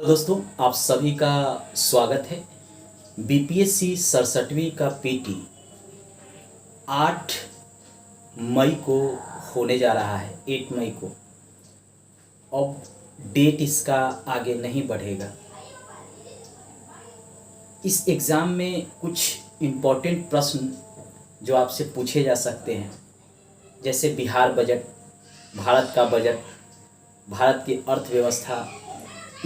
दोस्तों, आप सभी का स्वागत है। बीपीएससी 67वीं का पीटी 8 मई को होने जा रहा है। 8 मई को अब डेट इसका आगे नहीं बढ़ेगा। इस एग्ज़ाम में कुछ इम्पोर्टेंट प्रश्न जो आपसे पूछे जा सकते हैं, जैसे बिहार बजट, भारत का बजट, भारत की अर्थव्यवस्था,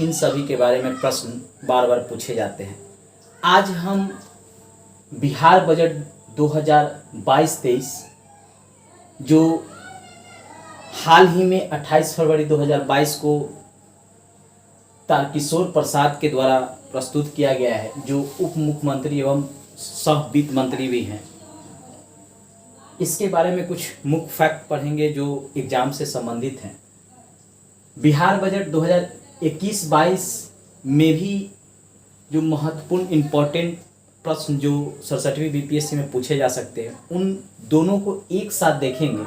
इन सभी के बारे में प्रश्न बार बार पूछे जाते हैं। आज हम बिहार बजट 2022-23 जो हाल ही में 28 फरवरी 2022 को तारकिशोर प्रसाद के द्वारा प्रस्तुत किया गया है, जो उप मुख्यमंत्री एवं सह वित्त मंत्री भी हैं। इसके बारे में कुछ मुख्य फैक्ट पढ़ेंगे जो एग्ज़ाम से संबंधित हैं। बिहार बजट 2021-22 में भी जो महत्वपूर्ण इम्पोर्टेंट प्रश्न जो 67वीं बीपीएससी में पूछे जा सकते हैं, उन दोनों को एक साथ देखेंगे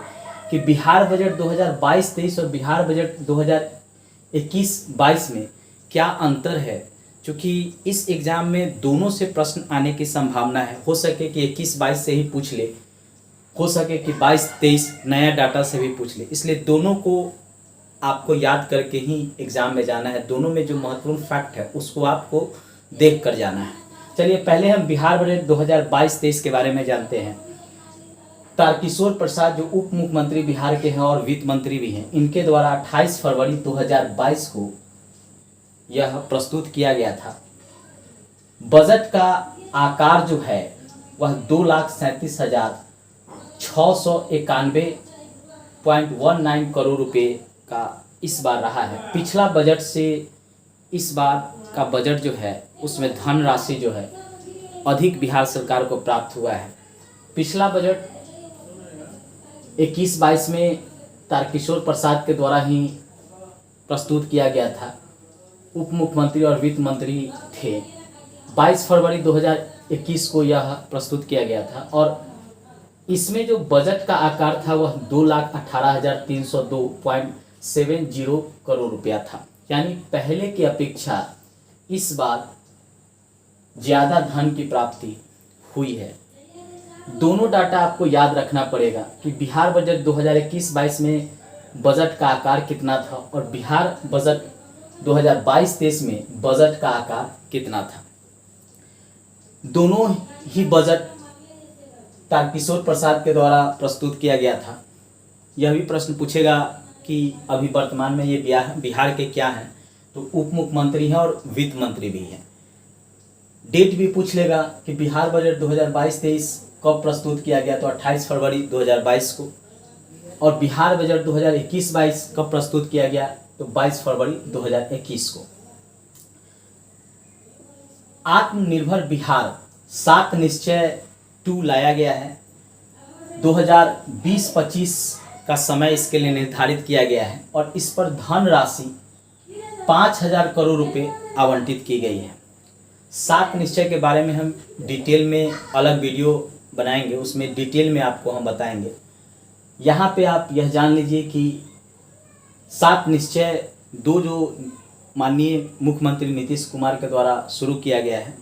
कि बिहार बजट 2022-23 और बिहार बजट 2021-22 में क्या अंतर है। क्योंकि इस एग्ज़ाम में दोनों से प्रश्न आने की संभावना है। हो सके कि 21-22 से ही पूछ ले, हो सके कि 22-23 नया डाटा से भी पूछ ले। इसलिए दोनों को आपको याद करके ही एग्ज़ाम में जाना है। दोनों में जो महत्वपूर्ण फैक्ट है उसको आपको देख कर जाना है। चलिए पहले हम बिहार बजट 2022-23 के बारे में जानते हैं। तारकिशोर प्रसाद जो उप मुख्यमंत्री बिहार के हैं और वित्त मंत्री भी हैं, इनके द्वारा 28 फरवरी 2022 को यह प्रस्तुत किया गया था। बजट का आकार जो है वह 2,37,691.19 करोड़ रुपये का इस बार रहा है। पिछला बजट से इस बार का बजट जो है उसमें धनराशि जो है अधिक बिहार सरकार को प्राप्त हुआ है। पिछला बजट 21-22 में तारकिशोर प्रसाद के द्वारा ही प्रस्तुत किया गया था। उप मुख्यमंत्री और वित्त मंत्री थे। 22 फरवरी 2021 को यह प्रस्तुत किया गया था और इसमें जो बजट का आकार था वह 2,18,302.70 करोड़ रुपया था। यानी पहले की अपेक्षा इस बार ज़्यादा धन की प्राप्ति हुई है। दोनों डाटा आपको याद रखना पड़ेगा कि बिहार बजट 2021-22 में बजट का आकार कितना था और बिहार बजट 2022-23 में बजट का आकार कितना था। दोनों ही बजट तारकिशोर प्रसाद के द्वारा प्रस्तुत किया गया था। यह भी प्रश्न पूछेगा कि अभी वर्तमान में ये बिहार के क्या हैं, तो उप मुख्यमंत्री हैं और वित्त मंत्री भी हैं। डेट भी पूछ लेगा कि बिहार बजट 2022-23 कब प्रस्तुत किया गया, तो 28 फरवरी 2022 को, और बिहार बजट 2021-22 कब प्रस्तुत किया गया, तो 22 फरवरी 2021 को। आत्मनिर्भर बिहार 7 निश्चय 2 लाया गया है। 2020-25 का समय इसके लिए निर्धारित किया गया है और इस पर धनराशि 5,000 करोड़ रुपए आवंटित की गई है। 7 निश्चय के बारे में हम डिटेल में अलग वीडियो बनाएंगे, उसमें डिटेल में आपको हम बताएंगे। यहाँ पे आप यह जान लीजिए कि 7 निश्चय 2 जो माननीय मुख्यमंत्री नीतीश कुमार के द्वारा शुरू किया गया है,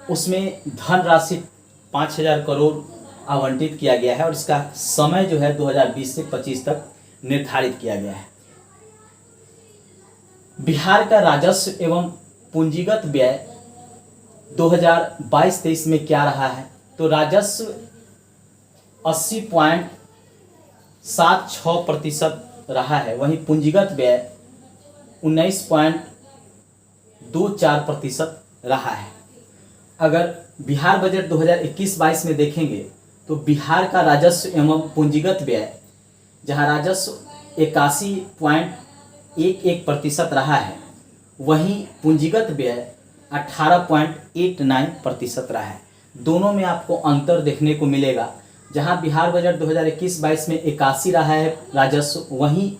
उसमें धनराशि 5,000 करोड़ आवंटित किया गया है और इसका समय जो है 2020 से 25 तक निर्धारित किया गया है। बिहार का राजस्व एवं पूंजीगत व्यय 2022-23 में क्या रहा है, तो राजस्व 80.76% रहा है। वहीं पूंजीगत व्यय 19.24% रहा है। अगर बिहार बजट 2021-22 में देखेंगे तो बिहार का राजस्व एवं पूंजीगत व्यय, जहां राजस्व 81.11% रहा है, वहीं पूंजीगत व्यय 18.89% रहा है। दोनों में आपको अंतर देखने को मिलेगा। जहां बिहार बजट 2021-22 में 81 रहा है राजस्व, वहीं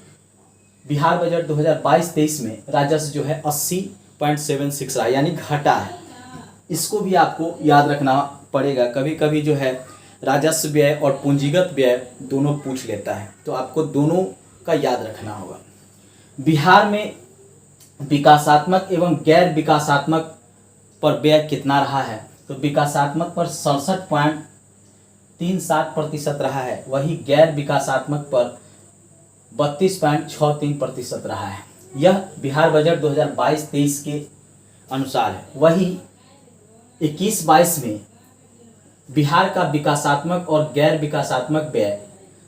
बिहार बजट 2022-23 में राजस्व जो है 80.76 रहा है, यानी घटा है। इसको भी आपको याद रखना पड़ेगा। कभी कभी जो है राजस्व व्यय और पूंजीगत व्यय दोनों पूछ लेता है, तो आपको दोनों का याद रखना होगा। बिहार में विकासात्मक एवं गैर विकासात्मक पर व्यय कितना रहा है? तो विकासात्मक पर 67.37% रहा है, वही गैर विकासात्मक पर 32.63% रहा है। यह बिहार बजट 2022-23 के अनुसार है। वही 21-22 में बिहार का विकासात्मक और गैर विकासात्मक व्यय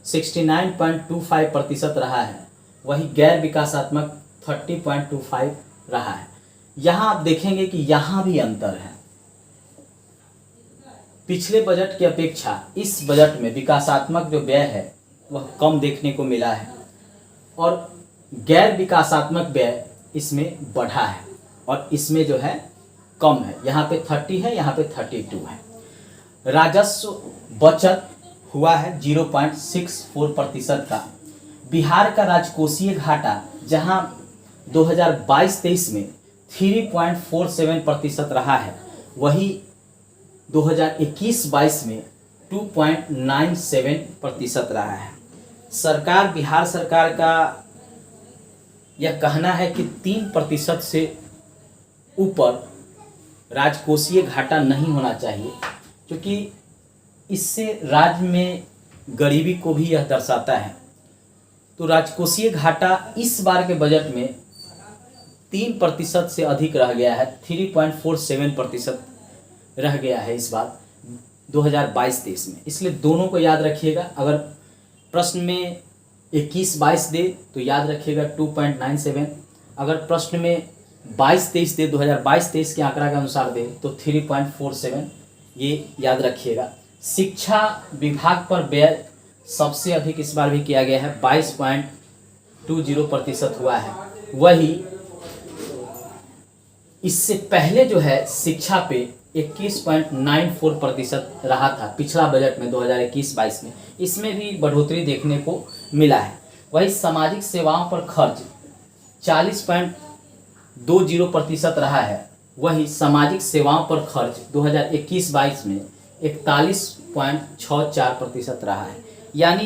69.25% रहा है, वही गैर विकासात्मक 30.25 रहा है। यहाँ आप देखेंगे कि यहाँ भी अंतर है। पिछले बजट की अपेक्षा इस बजट में विकासात्मक जो व्यय है वह कम देखने को मिला है और गैर विकासात्मक व्यय इसमें बढ़ा है और इसमें जो है कम है। यहाँ पे 30 है, यहाँ पे 32 है। राजस्व बचत हुआ है 0.64% का। बिहार का राजकोषीय घाटा जहाँ 2022-23 में 3.47% रहा है, वही 2021-22 में 2.97% रहा है। बिहार सरकार का यह कहना है कि 3% से ऊपर राजकोषीय घाटा नहीं होना चाहिए, क्योंकि इससे राज्य में गरीबी को भी यह दर्शाता है। तो राजकोषीय घाटा इस बार के बजट में 3% से अधिक रह गया है, 3.47% रह गया है इस बार 2022-23 में। इसलिए दोनों को याद रखिएगा। अगर प्रश्न में 21-22 दे तो याद रखिएगा 2.97, अगर प्रश्न में 22-23 दे 2022-23 के आंकड़ा के अनुसार दे तो 3.47, ये याद रखिएगा। शिक्षा विभाग पर व्यय सबसे अधिक इस बार भी किया गया है, 22.20% हुआ है। वही इससे पहले जो है शिक्षा पे 21.94% रहा था पिछला बजट में 2021-22 में, इसमें भी बढ़ोतरी देखने को मिला है। वही सामाजिक सेवाओं पर खर्च 40.20% रहा है, वही सामाजिक सेवाओं पर खर्च 2021-22 में 41.64% रहा है। यानी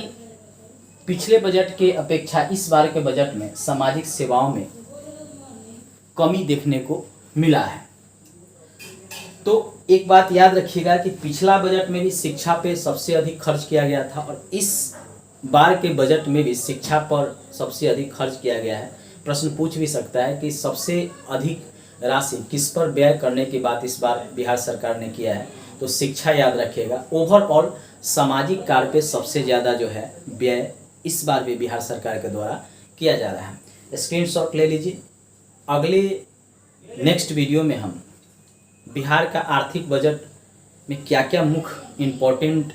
पिछले बजट के अपेक्षा इस बार के बजट में सामाजिक सेवाओं में कमी देखने को मिला है। तो एक बात याद रखिएगा कि पिछला बजट में भी शिक्षा पे सबसे अधिक खर्च किया गया था और इस बार के बजट में भी शिक्षा पर सबसे अधिक खर्च किया गया है। प्रश्न पूछ भी सकता है कि सबसे अधिक राशि किस पर व्यय करने की बात इस बार बिहार सरकार ने किया है, तो शिक्षा याद रखिएगा। ओवरऑल सामाजिक कार्य पे सबसे ज़्यादा जो है व्यय इस बार भी बिहार सरकार के द्वारा किया जा रहा है। स्क्रीनशॉट ले लीजिए। अगले नेक्स्ट वीडियो में हम बिहार का आर्थिक बजट में क्या क्या मुख्य इम्पोर्टेंट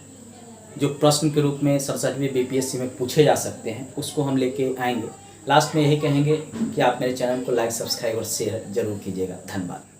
जो प्रश्न के रूप में 67वीं बीपीएससी में पूछे जा सकते हैं उसको हम लेके आएंगे। लास्ट में यही कहेंगे कि आप मेरे चैनल को लाइक, सब्सक्राइब और शेयर जरूर कीजिएगा। धन्यवाद।